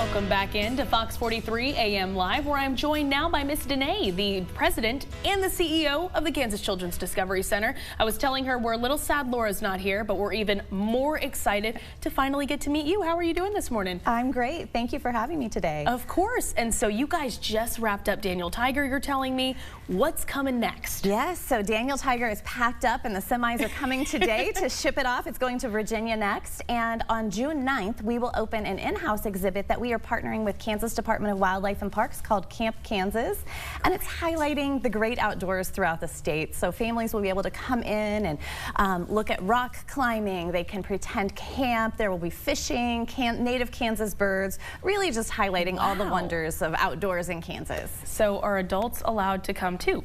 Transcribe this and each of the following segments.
Welcome back into Fox 43 AM Live, where I'm joined now by Miss Dené, the president and the CEO of the Kansas Children's Discovery Center. I was telling her we're a little sad Laura's not here, but we're even more excited to finally get to meet you. How are you doing this morning? I'm great. Thank you for having me today. Of course. And so you guys just wrapped up Daniel Tiger, you're telling me. What's coming next? Yes, so Daniel Tiger is packed up and the semis are coming today to ship it off. It's going to Virginia next. And on June 9th, we will open an in-house exhibit that we are partnering with Kansas Department of Wildlife and Parks called Camp Kansas. And it's highlighting the great outdoors throughout the state. So families will be able to come in and look at rock climbing. They can pretend camp. There will be fishing, native Kansas birds, really just highlighting all the wonders of outdoors in Kansas. So are adults allowed to come too?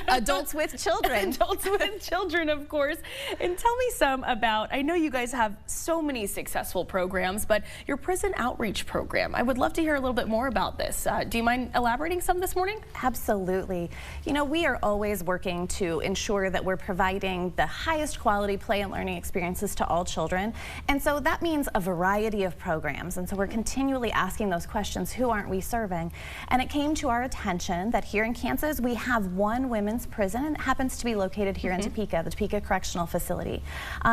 Adults with children. Adults with children, of course. And tell me some about, I know you guys have so many successful programs, but your prison outreach program, I would love to hear a little bit more about this. Do you mind elaborating some this morning? Absolutely. You know, we are always working to ensure that we're providing the highest quality play and learning experiences to all children. And so that means a variety of programs. And so we're continually asking those questions, who aren't we serving? And it came to our attention that here in Kansas, we have one women's prison, and it happens to be located here in Topeka, the Topeka Correctional Facility.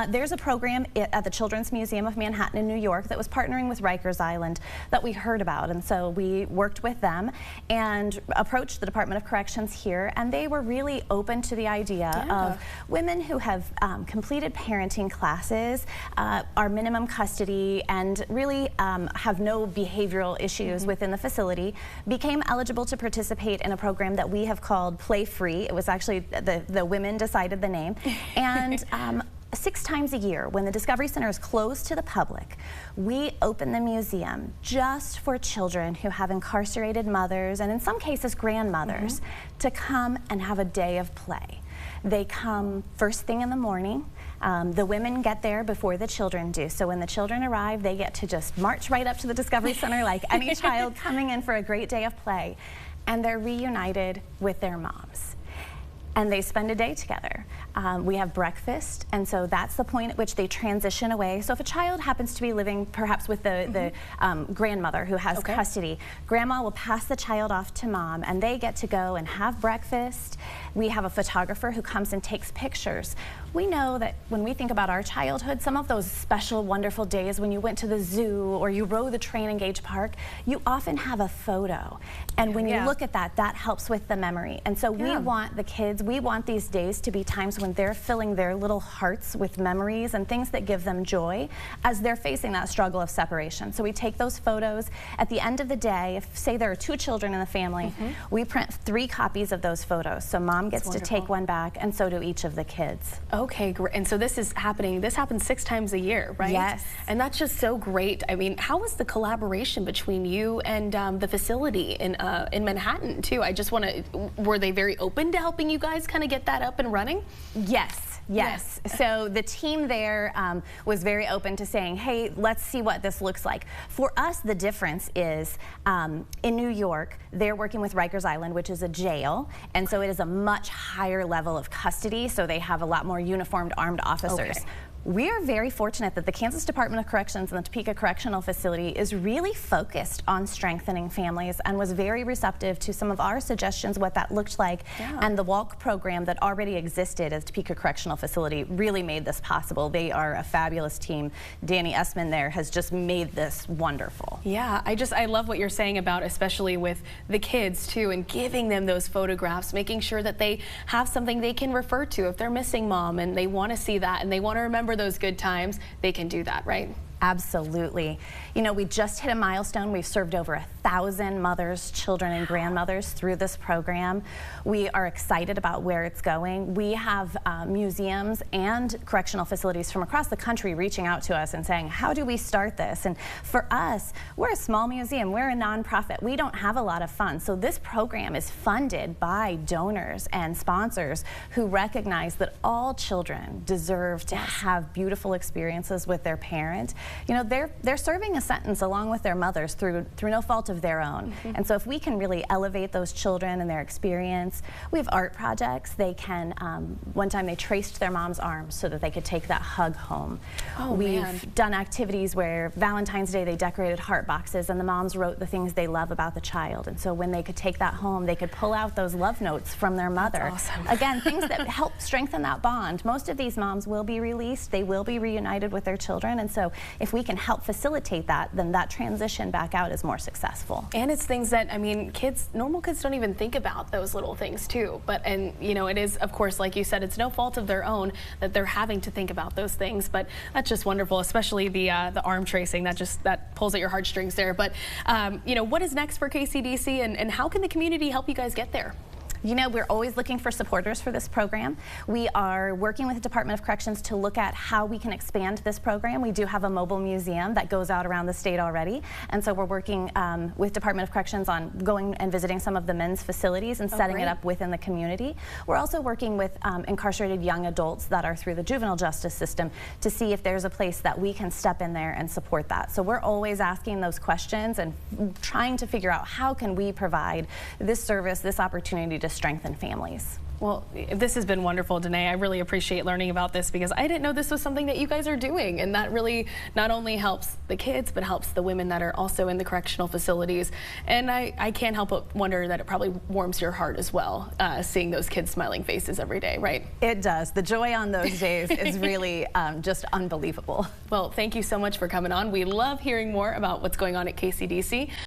There's a program at the Children's Museum of Manhattan in New York that was partnering with Rikers Island that we heard about, and so we worked with them and approached the Department of Corrections here, and they were really open to the idea of women who have completed parenting classes, are minimum custody, and really have no behavioral issues within the facility, became eligible to participate in a program that we have called Play Free. It was actually the women decided the name. And 6 times a year, when the Discovery Center is closed to the public, we open the museum just for children who have incarcerated mothers, and in some cases grandmothers, to come and have a day of play. They come first thing in the morning. The women get there before the children do. So when the children arrive, they get to just march right up to the Discovery Center like any child coming in for a great day of play. And they're reunited with their moms. And they spend a day together. We have breakfast, and so that's the point at which they transition away. So if a child happens to be living perhaps with the grandmother who has custody, grandma will pass the child off to mom, and they get to go and have breakfast. We have a photographer who comes and takes pictures. We know that when we think about our childhood, some of those special, wonderful days when you went to the zoo or you rode the train in Gage Park, you often have a photo. And when you look at that, that helps with the memory. And so we want the kids, we want these days to be times when they're filling their little hearts with memories and things that give them joy as they're facing that struggle of separation. So we take those photos. At the end of the day, if say there are 2 children in the family, we print 3 copies of those photos. So mom gets to take one back, and so do each of the kids. Okay, great. And so this is happening, this happens 6 times a year, right? Yes. And that's just so great. I mean, how was the collaboration between you and the facility in Manhattan, too? I just want to, were they very open to helping you guys kind of get that up and running? Yes. So the team there was very open to saying, hey, let's see what this looks like. For us, the difference is in New York, they're working with Rikers Island, which is a jail, and so it is a much higher level of custody, so they have a lot more uniformed armed officers. We are very fortunate that the Kansas Department of Corrections and the Topeka Correctional Facility is really focused on strengthening families and was very receptive to some of our suggestions what that looked like. And the WALK program that already existed at the Topeka Correctional Facility really made this possible. They are a fabulous team. Danny Essman there has just made this wonderful. Yeah, I love what you're saying about especially with the kids too, and giving them those photographs, making sure that they have something they can refer to if they're missing mom and they want to see that and they want to remember those good times, they can do that, right? Absolutely. You know, we just hit a milestone. We've served over 1,000 mothers, children, and grandmothers through this program. We are excited about where it's going. We have museums and correctional facilities from across the country reaching out to us and saying, how do we start this? And for us, we're a small museum. We're a nonprofit. We don't have a lot of funds. So this program is funded by donors and sponsors who recognize that all children deserve to have beautiful experiences with their parent. you know, they're serving a sentence along with their mothers through no fault of their own. And so if we can really elevate those children and their experience, we have art projects. They can, one time they traced their mom's arms so that they could take that hug home. Oh, We've done activities where Valentine's Day they decorated heart boxes and the moms wrote the things they love about the child. And so when they could take that home, they could pull out those love notes from their mother. That's awesome. Again, things that help strengthen that bond. Most of these moms will be released. They will be reunited with their children. And so if we can help facilitate that, then that transition back out is more successful. And it's things that, I mean, normal kids don't even think about those little things too. And you know, it is, of course, like you said, it's no fault of their own that they're having to think about those things. But that's just wonderful, especially the arm tracing. That pulls at your heartstrings there. But you know, what is next for KCDC, and how can the community help you guys get there? You know, we're always looking for supporters for this program. We are working with the Department of Corrections to look at how we can expand this program. We do have a mobile museum that goes out around the state already, and so we're working with Department of Corrections on going and visiting some of the men's facilities and setting it up within the community. We're also working with incarcerated young adults that are through the juvenile justice system to see if there's a place that we can step in there and support that. So we're always asking those questions and trying to figure out how can we provide this service, this opportunity to strengthen families. Well, this has been wonderful, Dené. I really appreciate learning about this because I didn't know this was something that you guys are doing, and that really not only helps the kids but helps the women that are also in the correctional facilities. And I can't help but wonder that it probably warms your heart as well, seeing those kids' smiling faces every day, right? It does. The joy on those days is really just unbelievable. Well, thank you so much for coming on. We love hearing more about what's going on at KCDC.